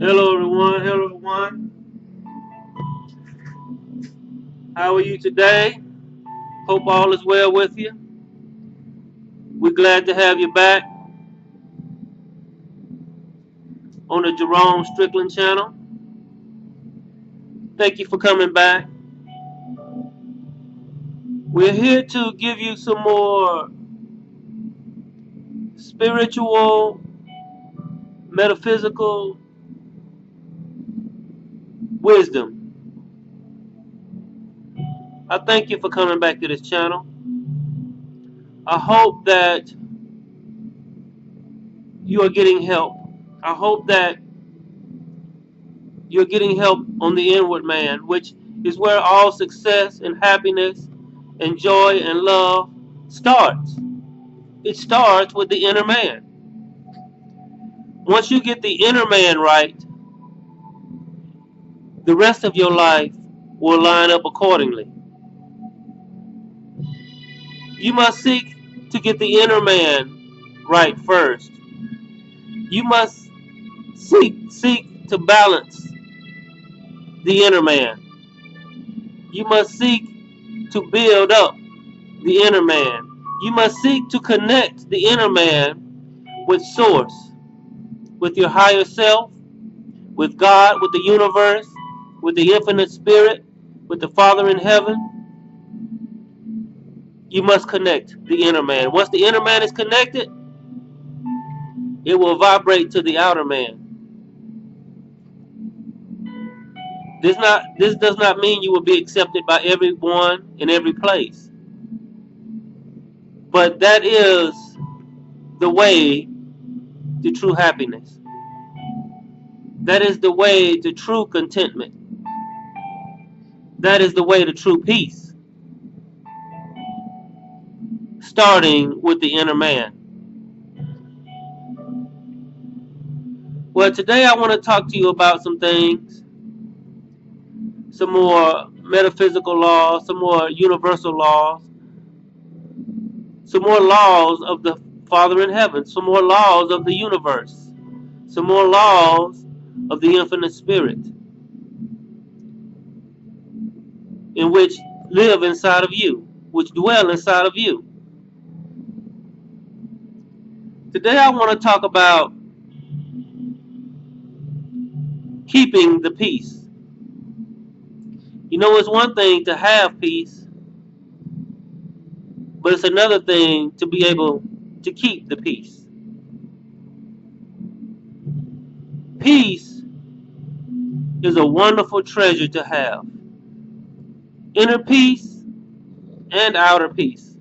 Hello everyone, hello everyone. How are you today? Hope all is well with you. We're glad to have you back on the Jerome Strickland channel. Thank you for coming back. We're here to give you some more spiritual, metaphysical wisdom. I thank you for coming back to this channel. I hope that you are getting help. I hope that you're getting help on the inward man, which is where all success and happiness and joy and love starts. It starts with the inner man. Once you get the inner man right, the rest of your life will line up accordingly. You must seek to get the inner man right first. You must seek to balance the inner man. You must seek to build up the inner man. You must seek to connect the inner man with source, with your higher self, with God, with the universe, with the infinite spirit, with the Father in heaven. You must connect the inner man. Once the inner man is connected, it will vibrate to the outer man. This does not mean you will be accepted by everyone in every place. But that is the way to true happiness. That is the way to true contentment. That is the way to true peace. Starting with the inner man. Well, today I want to talk to you about some things, some more metaphysical laws, some more universal laws, some more laws of the Father in heaven, some more laws of the universe, some more laws of the infinite spirit, in which live inside of you, which dwell inside of you. Today I want to talk about keeping the peace. You know, it's one thing to have peace, but it's another thing to be able to keep the peace. Peace is a wonderful treasure to have. Inner peace and outer peace.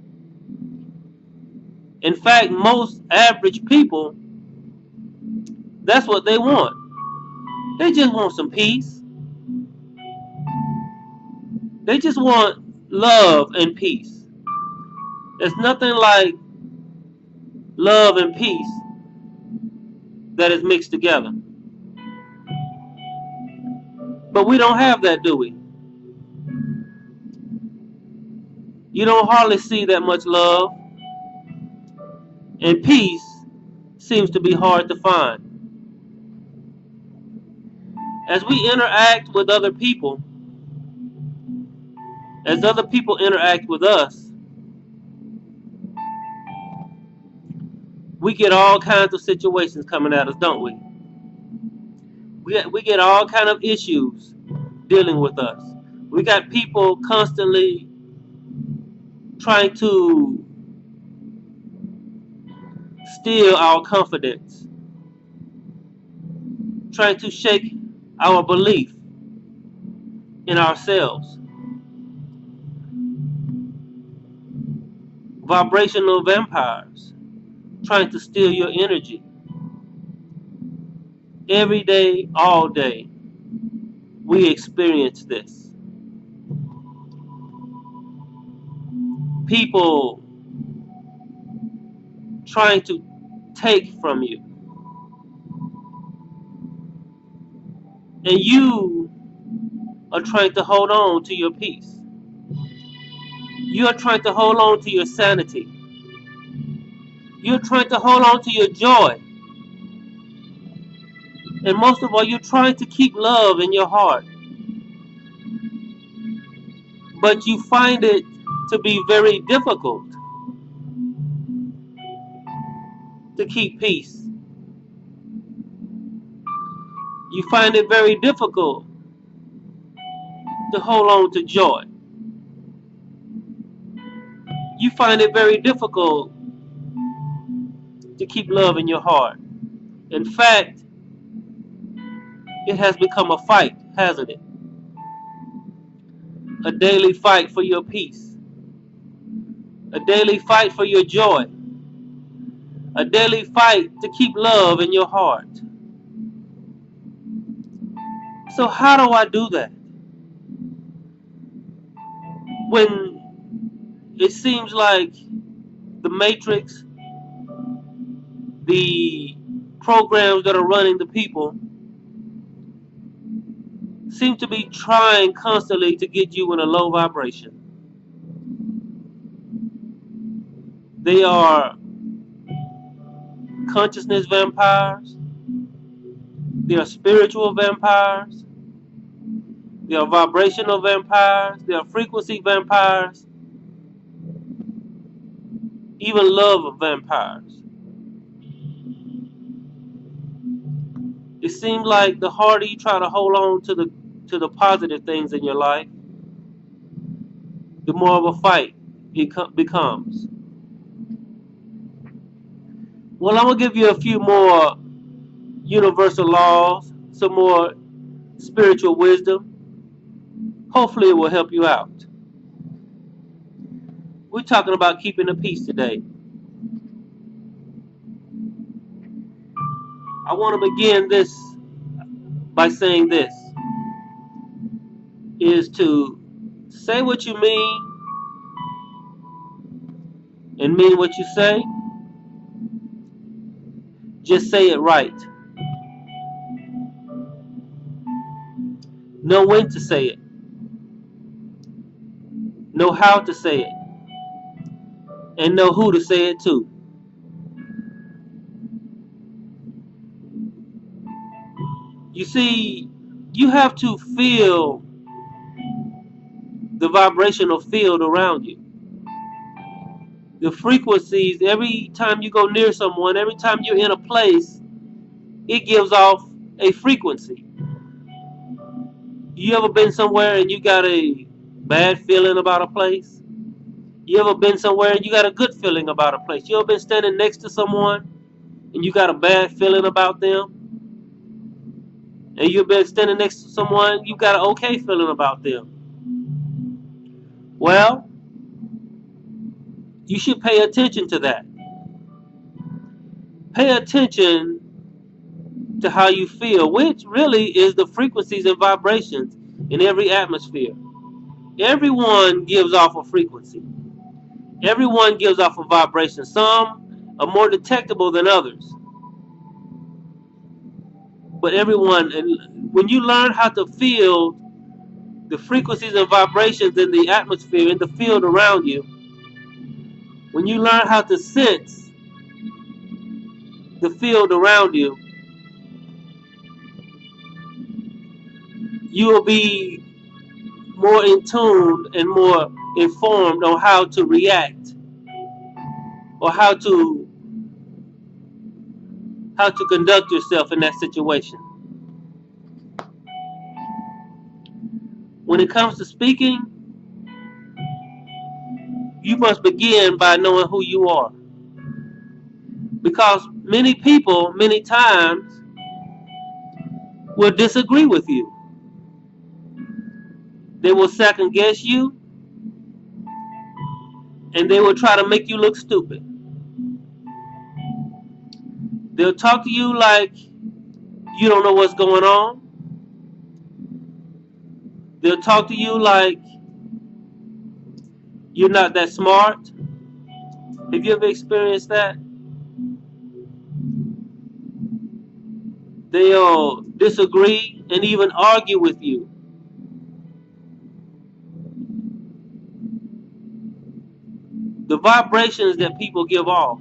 In fact, most average people, that's what they want. They just want some peace. They just want love and peace. There's nothing like love and peace that is mixed together. But we don't have that, do we? You don't hardly see that much love, and peace seems to be hard to find. As we interact with other people, as other people interact with us, we get all kinds of situations coming at us, don't we? We get all kinds of issues dealing with us. We got people constantly trying to steal our confidence, trying to shake our belief in ourselves. Vibrational vampires trying to steal your energy. Every day, all day, we experience this. People trying to take from you. And you are trying to hold on to your peace. You are trying to hold on to your sanity. You're trying to hold on to your joy. And most of all, you're trying to keep love in your heart, but you find it to be very difficult to keep peace. You find it very difficult to hold on to joy. You find it very difficult to keep love in your heart. In fact, it has become a fight, hasn't it? A daily fight for your peace, a daily fight for your joy, a daily fight to keep love in your heart. So, how do I do that? When it seems like the matrix, the programs that are running the people, seem to be trying constantly to get you in a low vibration. They are consciousness vampires, they are spiritual vampires, they are vibrational vampires, they are frequency vampires, even love vampires. It seems like the harder you try to hold on to the positive things in your life, the more of a fight it becomes. Well, I'm gonna give you a few more universal laws, some more spiritual wisdom. Hopefully, it will help you out. We're talking about keeping the peace today. I want to begin this by saying this is to say what you mean and mean what you say. Just say it right. Know when to say it. Know how to say it. And know who to say it to. You see, you have to feel the vibrational field around you. The frequencies, every time you go near someone, every time you're in a place, it gives off a frequency. You ever been somewhere and you got a bad feeling about a place? You ever been somewhere and you got a good feeling about a place? You ever been standing next to someone and you got a bad feeling about them? And you've been standing next to someone, you got an okay feeling about them. Well, you should pay attention to that. Pay attention to how you feel, which really is the frequencies and vibrations in every atmosphere. Everyone gives off a frequency. Everyone gives off a vibration. Some are more detectable than others. But everyone, and when you learn how to feel the frequencies and vibrations in the atmosphere, in the field around you, when you learn how to sense the field around you, you will be more in tune and more informed on how to react or how to conduct yourself in that situation. When it comes to speaking, you must begin by knowing who you are. Because many people, many times, will disagree with you. They will second guess you and they will try to make you look stupid. They'll talk to you like you don't know what's going on. They'll talk to you like you're not that smart. Have you ever experienced that? They'll disagree and even argue with you. The vibrations that people give off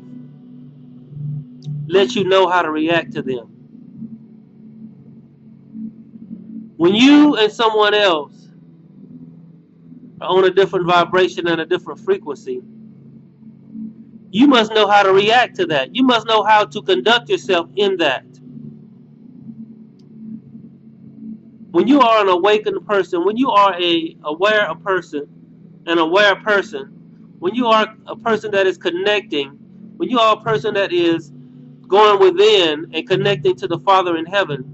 let you know how to react to them. When you and someone else are on a different vibration and a different frequency, you must know how to react to that. You must know how to conduct yourself in that. When you are an awakened person, when you are an aware person, when you are a person that is connecting, when you are a person that is going within and connecting to the Father in heaven,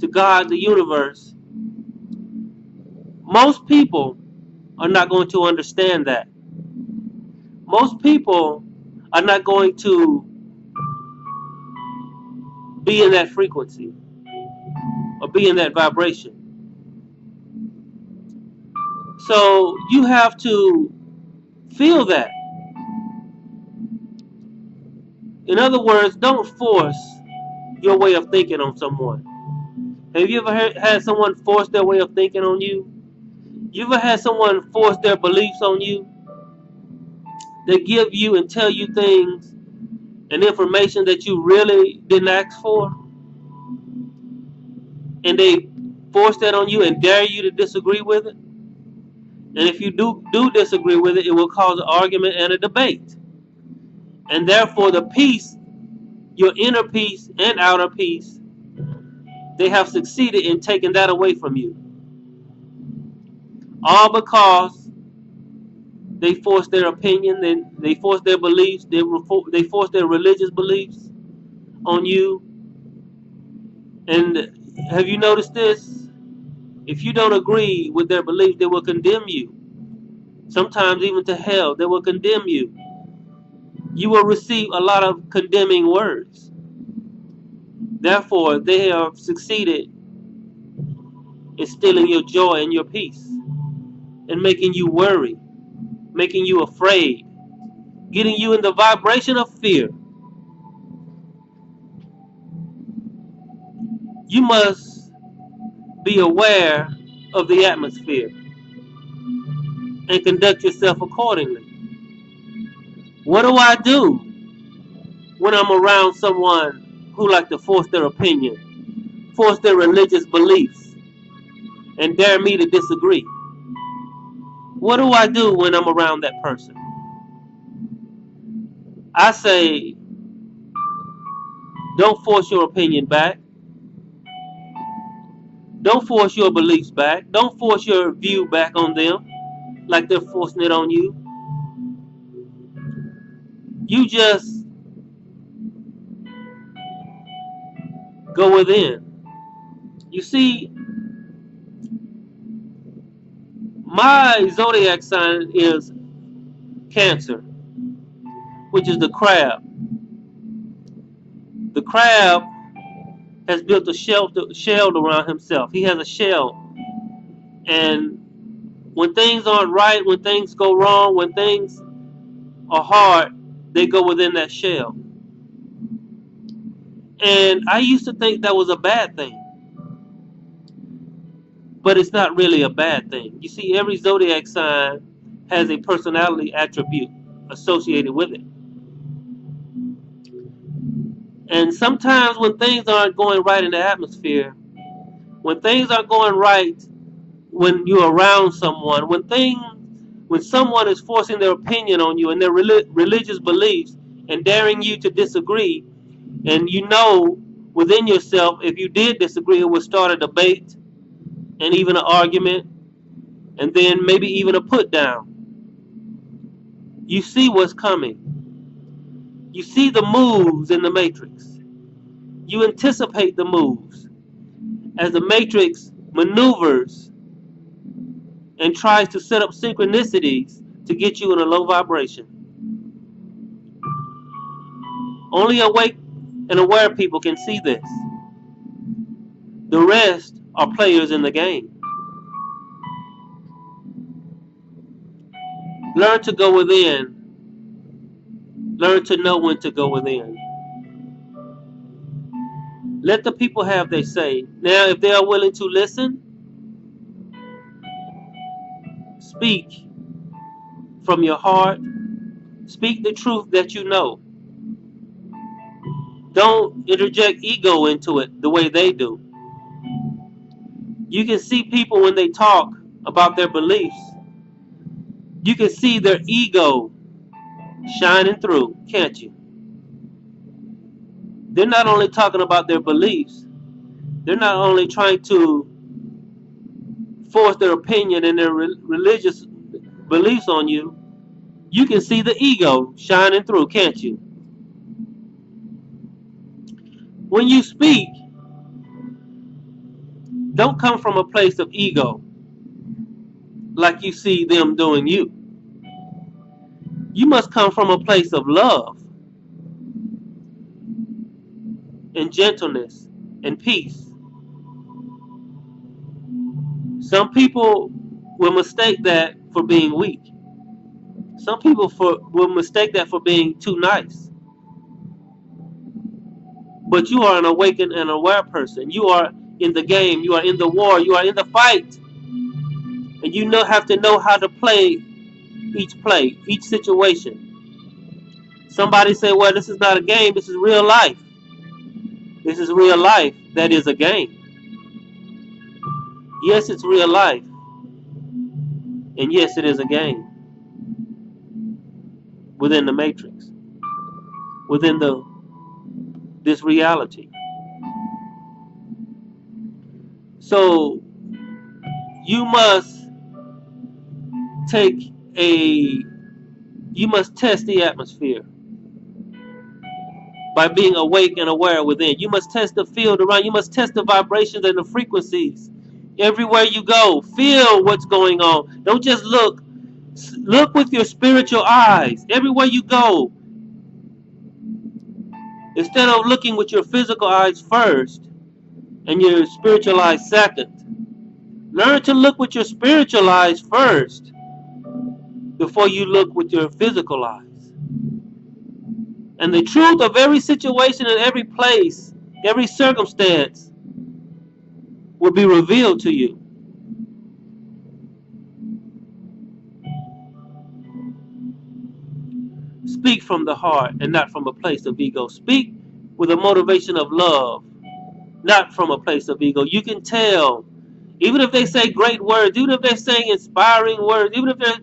to God, the universe, most people are not going to understand that. Most people are not going to be in that frequency or be in that vibration. So you have to feel that. In other words, don't force your way of thinking on someone. Have you ever had someone force their way of thinking on you? You ever had someone force their beliefs on you? They give you and tell you things and information that you really didn't ask for, and they force that on you and dare you to disagree with it. And if you do disagree with it, it will cause an argument and a debate. And therefore, the peace, your inner peace and outer peace, they have succeeded in taking that away from you. All because they force their opinion, they force their beliefs, they force their religious beliefs on you. And have you noticed this? If you don't agree with their beliefs, they will condemn you. Sometimes even to hell, they will condemn you. You will receive a lot of condemning words. Therefore, they have succeeded in stealing your joy and your peace, and making you worry, making you afraid, getting you in the vibration of fear. You must be aware of the atmosphere and conduct yourself accordingly. What do I do when I'm around someone who like to force their opinion, force their religious beliefs, and dare me to disagree? What do I do when I'm around that person? I say, don't force your opinion back. Don't force your beliefs back. Don't force your view back on them like they're forcing it on you. You just go within. You see, my zodiac sign is Cancer, which is the crab. The crab has built a shell around himself. He has a shell. And when things aren't right, when things go wrong, when things are hard, they go within that shell. And I used to think that was a bad thing. But it's not really a bad thing. You see, every zodiac sign has a personality attribute associated with it. And sometimes when things aren't going right in the atmosphere, when things aren't going right when you're around someone, when someone is forcing their opinion on you and their religious beliefs and daring you to disagree, and you know within yourself if you did disagree it would start a debate and even an argument and then maybe even a put down. You see what's coming. You see the moves in the matrix. You anticipate the moves as the matrix maneuvers and tries to set up synchronicities to get you in a low vibration. Only awake and aware people can see this. The rest are players in the game. Learn to go within. Learn to know when to go within. Let the people have their say. Now, if they are willing to listen, speak from your heart. Speak the truth that you know. Don't interject ego into it the way they do. You can see people when they talk about their beliefs. You can see their ego shining through, can't you? They're not only talking about their beliefs, they're not only trying to force their opinion and their religious beliefs on you. You can see the ego shining through, can't you? When you speak, don't come from a place of ego like you see them doing you. You must come from a place of love and gentleness and peace. Some people will mistake that for being weak. Some people will mistake that for being too nice. But you are an awakened and aware person. You are in the game. You are in the war. You are in the fight. And you have to know how to play, each situation. Somebody say, well, this is not a game. This is real life. This is real life. That is a game. Yes, it's real life. And yes, it is a game. Within the matrix. Within this reality. So you must test the atmosphere by being awake and aware within. You must test the field around. You must test the vibrations and the frequencies. Everywhere you go, feel what's going on. Don't just look. Look with your spiritual eyes. Everywhere you go. Instead of looking with your physical eyes first and your spiritual eyes second. Learn to look with your spiritual eyes first before you look with your physical eyes. And the truth of every situation and every place, every circumstance will be revealed to you. Speak from the heart and not from a place of ego. Speak with a motivation of love, not from a place of ego. You can tell, even if they say great words, even if they're saying inspiring words, even if they're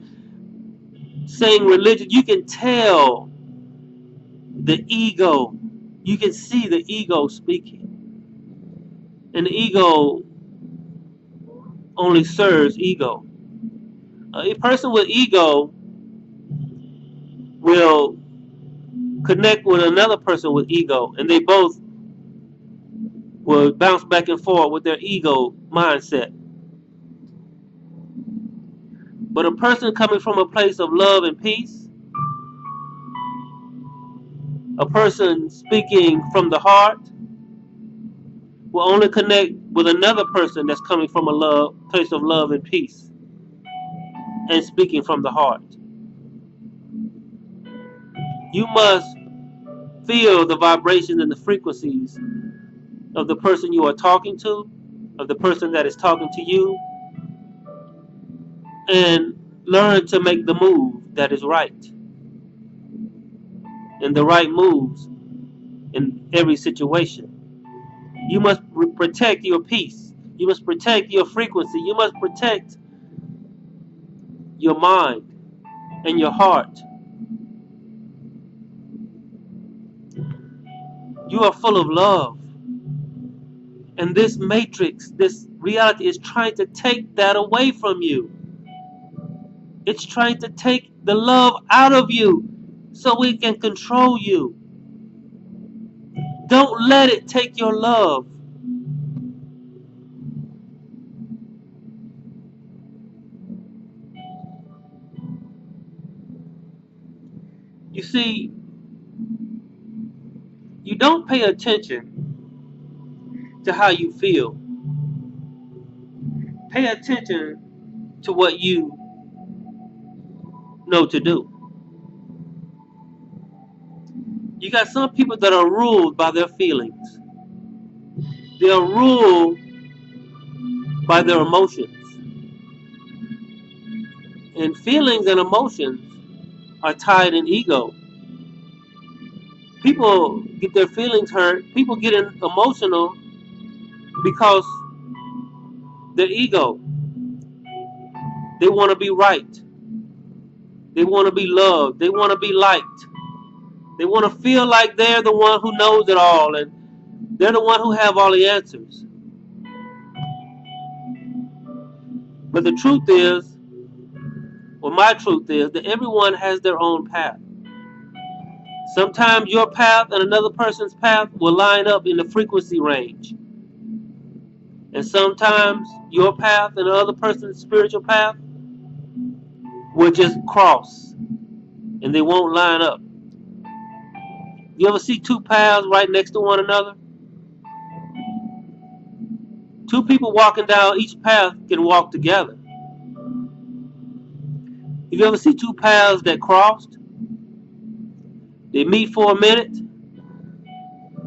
saying religion, you can tell the ego. You can see the ego speaking. And the ego only serves ego. A person with ego will connect with another person with ego, and they both will bounce back and forth with their ego mindset. But a person coming from a place of love and peace, a person speaking from the heart, will only connect with another person that's coming from a place of love and peace and speaking from the heart. You must feel the vibrations and the frequencies of the person you are talking to, of the person that is talking to you, and learn to make the move that is right. And the right moves in every situation. You must protect your peace. You must protect your frequency. You must protect your mind and your heart. You are full of love. And this matrix, this reality is trying to take that away from you. It's trying to take the love out of you so it can control you. Don't let it take your love. You see, you don't pay attention to how you feel. Pay attention to what you know to do. You got some people that are ruled by their feelings. They are ruled by their emotions. And feelings and emotions are tied in ego. People get their feelings hurt. People get emotional because Their ego. They want to be right. They want to be loved. They want to be liked. They want to feel like they're the one who knows it all and they're the one who have all the answers. But the truth is, well, my truth is that everyone has their own path. Sometimes your path and another person's path will line up in the frequency range. And sometimes your path and another person's spiritual path will just cross and they won't line up. You ever see two paths right next to one another? Two people walking down each path can walk together. If you ever see two paths that crossed, they meet for a minute,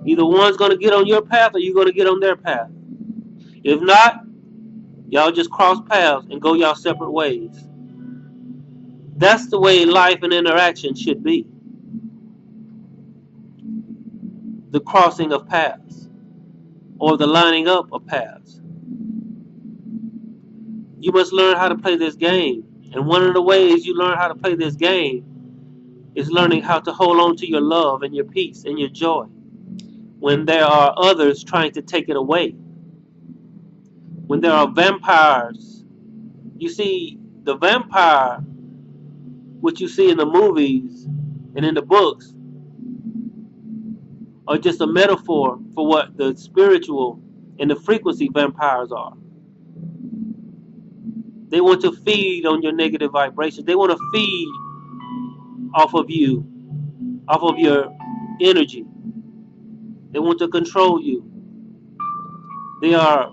either one's going to get on your path or you're going to get on their path. If not, y'all just cross paths and go y'all separate ways. That's the way life and interaction should be. The crossing of paths or the lining up of paths. You must learn how to play this game. And one of the ways you learn how to play this game is learning how to hold on to your love and your peace and your joy when there are others trying to take it away. When there are vampires. You see, the vampire, what you see in the movies and in the books, are just a metaphor for what the spiritual and the frequency vampires are. They want to feed on your negative vibrations. They want to feed off of you, off of your energy. They want to control you. They are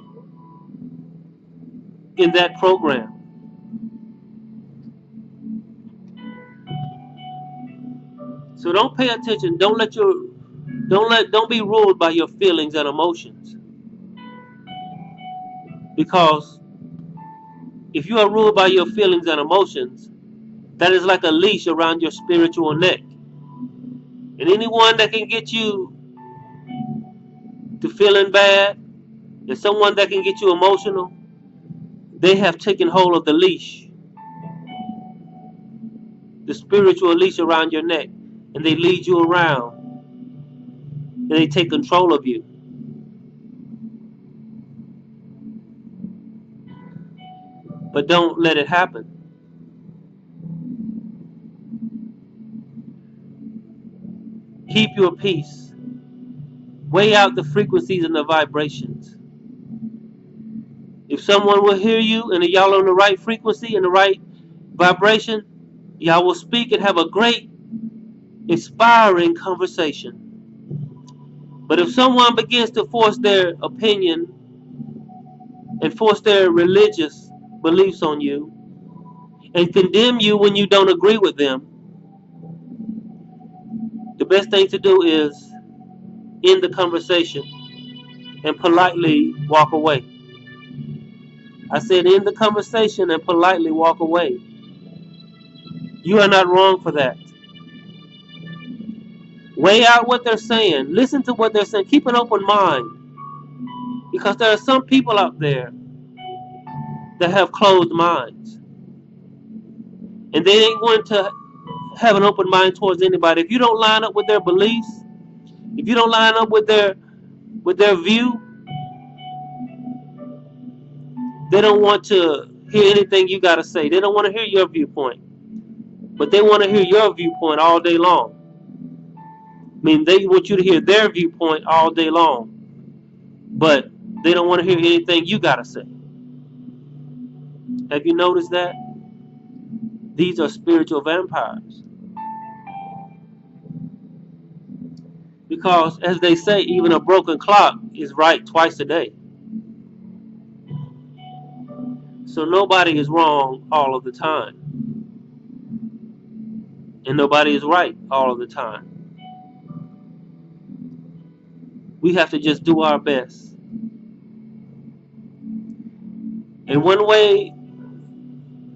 in that program. So don't pay attention. Don't be ruled by your feelings and emotions. Because if you are ruled by your feelings and emotions, that is like a leash around your spiritual neck. And anyone that can get you to feeling bad, and someone that can get you emotional, they have taken hold of the leash, the spiritual leash around your neck, and they lead you around, and they take control of you. But don't let it happen. Keep your peace. Weigh out the frequencies and the vibrations. If someone will hear you and y'all on the right frequency and the right vibration, y'all will speak and have a great, inspiring conversation. But if someone begins to force their opinion and force their religious beliefs on you and condemn you when you don't agree with them, the best thing to do is end the conversation and politely walk away. I said end the conversation and politely walk away. You are not wrong for that. Weigh out what they're saying. Listen to what they're saying. Keep an open mind. Because there are some people out there that have closed minds. And they ain't going to have an open mind towards anybody. If you don't line up with their beliefs, if you don't line up with their view, they don't want to hear anything you got to say. They don't want to hear your viewpoint. But they want to hear your viewpoint all day long. I mean, they want you to hear their viewpoint all day long. But they don't want to hear anything you got to say. Have you noticed that? These are spiritual vampires. Because, as they say, even a broken clock is right twice a day. So nobody is wrong all of the time. And nobody is right all of the time. We have to just do our best. And one way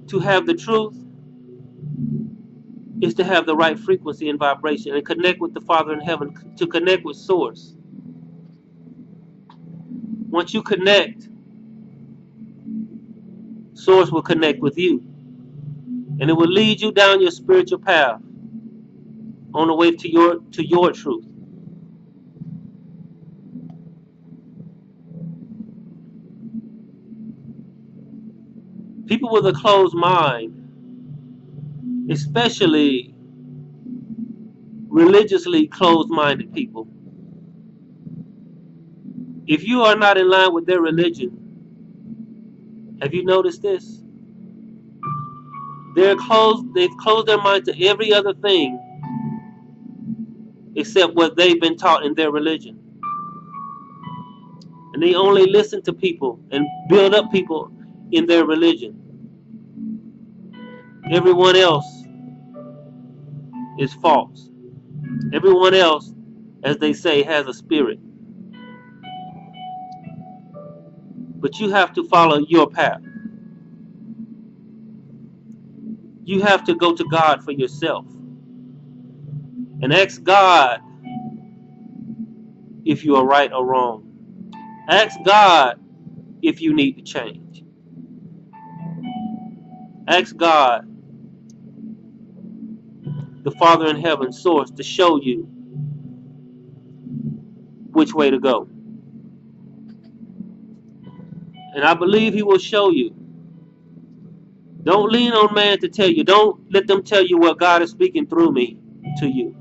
to have the truth is to have the right frequency and vibration and connect with the Father in heaven, to connect with Source. Once you connect, Source will connect with you, and it will lead you down your spiritual path on the way to your truth. People with a closed mind, especially religiously closed-minded people, if you are not in line with their religion, have you noticed this? They've closed their mind to every other thing except what they've been taught in their religion. And they only listen to people and build up people in their religion. Everyone else is false. Everyone else, as they say, has a spirit. But you have to follow your path. You have to go to God for yourself and ask God if you are right or wrong. Ask God if you need to change. Ask God, the Father in heaven, source, to show you which way to go. And I believe He will show you. Don't lean on man to tell you. Don't let them tell you what God is speaking through me to you.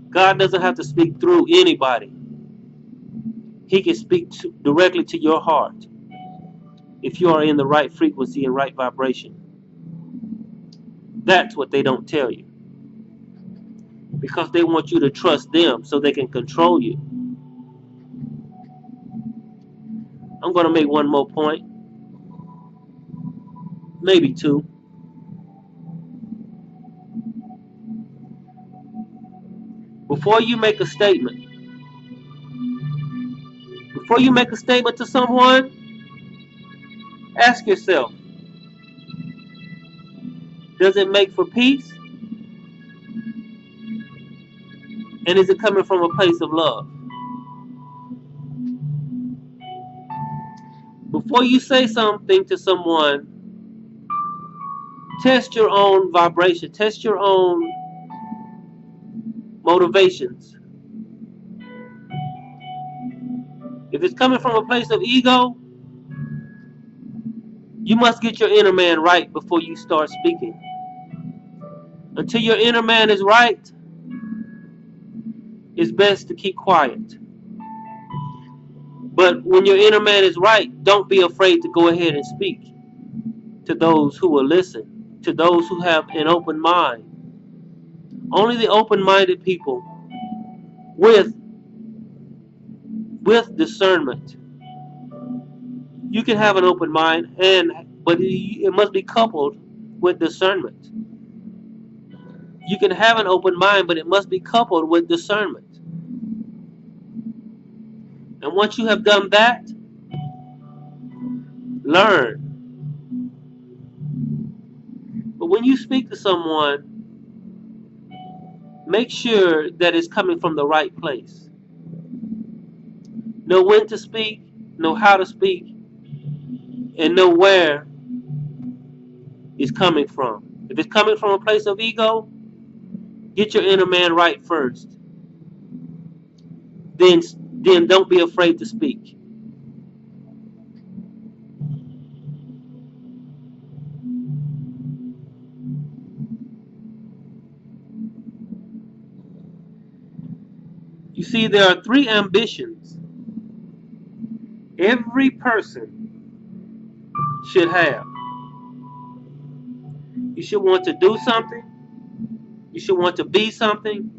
God doesn't have to speak through anybody. He can speak directly to your heart if you are in the right frequency and right vibration. That's what they don't tell you, because they want you to trust them so they can control you. I'm going to make one more point, maybe two. Before you make a statement to someone, ask yourself, does it make for peace? And is it coming from a place of love? Before you say something to someone, test your own vibration, test your own motivations. If it's coming from a place of ego, you must get your inner man right before you start speaking. Until your inner man is right, it's best to keep quiet. But when your inner man is right, don't be afraid to go ahead and speak to those who will listen, to those who have an open mind. Only the open-minded people with discernment. You can have an open mind, but it must be coupled with discernment. You can have an open mind, but it must be coupled with discernment. And once you have done that, learn. But when you speak to someone, make sure that it's coming from the right place. Know when to speak, know how to speak, and know where it's coming from. If it's coming from a place of ego, get your inner man right first. Then don't be afraid to speak. You see, there are three ambitions every person should have. You should want to do something, you should want to be something,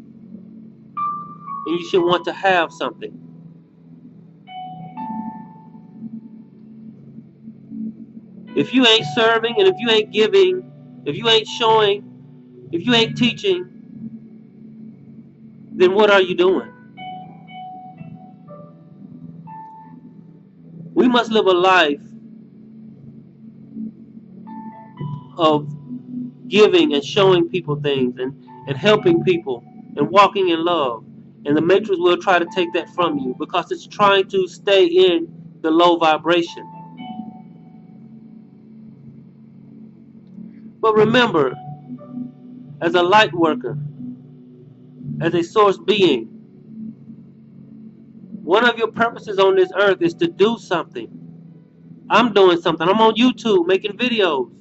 and you should want to have something. If you ain't serving, and if you ain't giving, if you ain't showing, if you ain't teaching, then what are you doing? We must live a life of giving and showing people things and helping people and walking in love. And the matrix will try to take that from you because it's trying to stay in the low vibration. But remember, as a light worker, as a source being, one of your purposes on this earth is to do something. I'm doing something. I'm on YouTube making videos.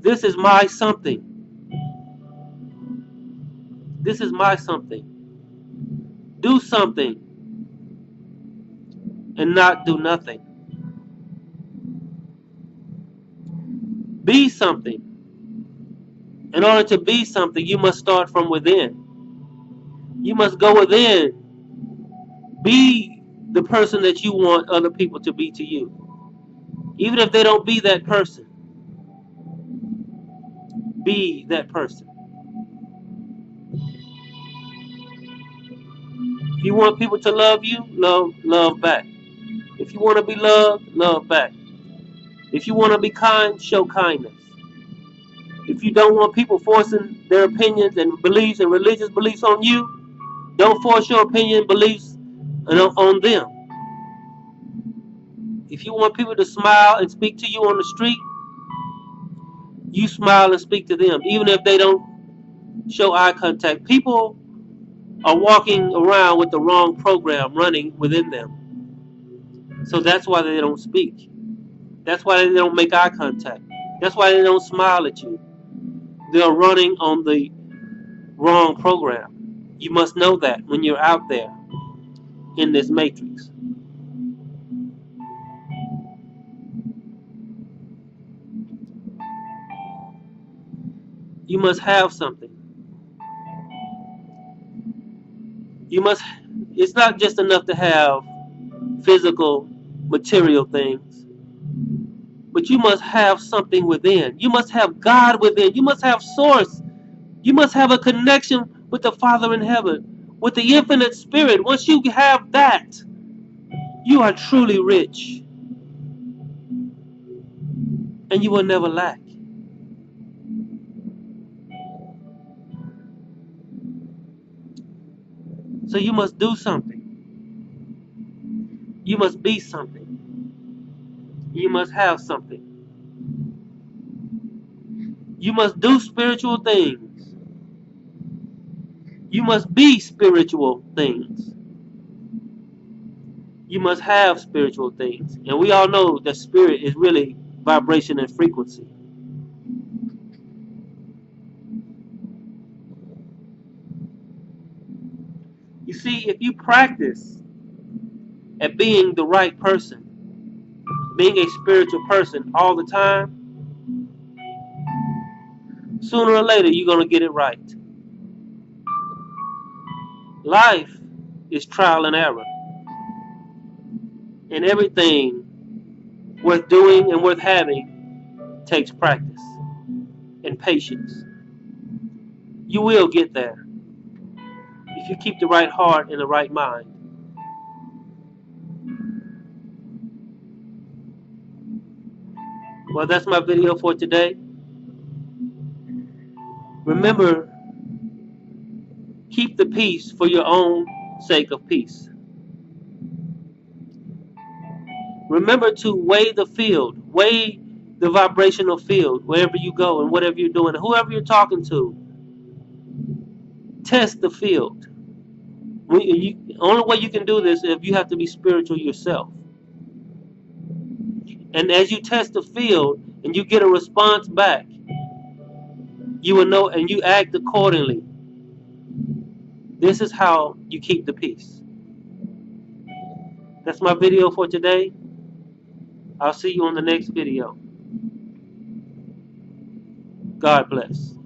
This is my something. This is my something. Do something and not do nothing. Be something. In order to be something, you must start from within. You must go within. Be the person that you want other people to be to you. Even if they don't be that person, be that person. If you want people to love you, love back. If you want to be loved, love back. If you want to be kind, show kindness. If you don't want people forcing their opinions and beliefs and religious beliefs on you, don't force your opinion and beliefs on them. If you want people to smile and speak to you on the street, you smile and speak to them, even if they don't show eye contact. People are walking around with the wrong program running within them. So that's why they don't speak. That's why they don't make eye contact. That's why they don't smile at you. They're running on the wrong program. You must know that when you're out there in this matrix. You must have something. It's not just enough to have physical, material things, but you must have something within. You must have God within. You must have source. You must have a connection with the Father in heaven, with the infinite spirit. Once you have that, you are truly rich, and you will never lack. So you must do something. You must be something. You must have something. You must do spiritual things. You must be spiritual things. You must have spiritual things. And we all know that spirit is really vibration and frequency. You see, if you practice at being the right person, being a spiritual person all the time, sooner or later you're going to get it right. Life is trial and error. And everything worth doing and worth having takes practice and patience. You will get there if you keep the right heart and the right mind. Well, that's my video for today. Remember, keep the peace for your own sake of peace. Remember to weigh the field, weigh the vibrational field wherever you go and whatever you're doing, whoever you're talking to. Test the field. The only way you can do this is if you have to be spiritual yourself. And as you test the field and you get a response back, you will know and you act accordingly. This is how you keep the peace. That's my video for today. I'll see you on the next video. God bless.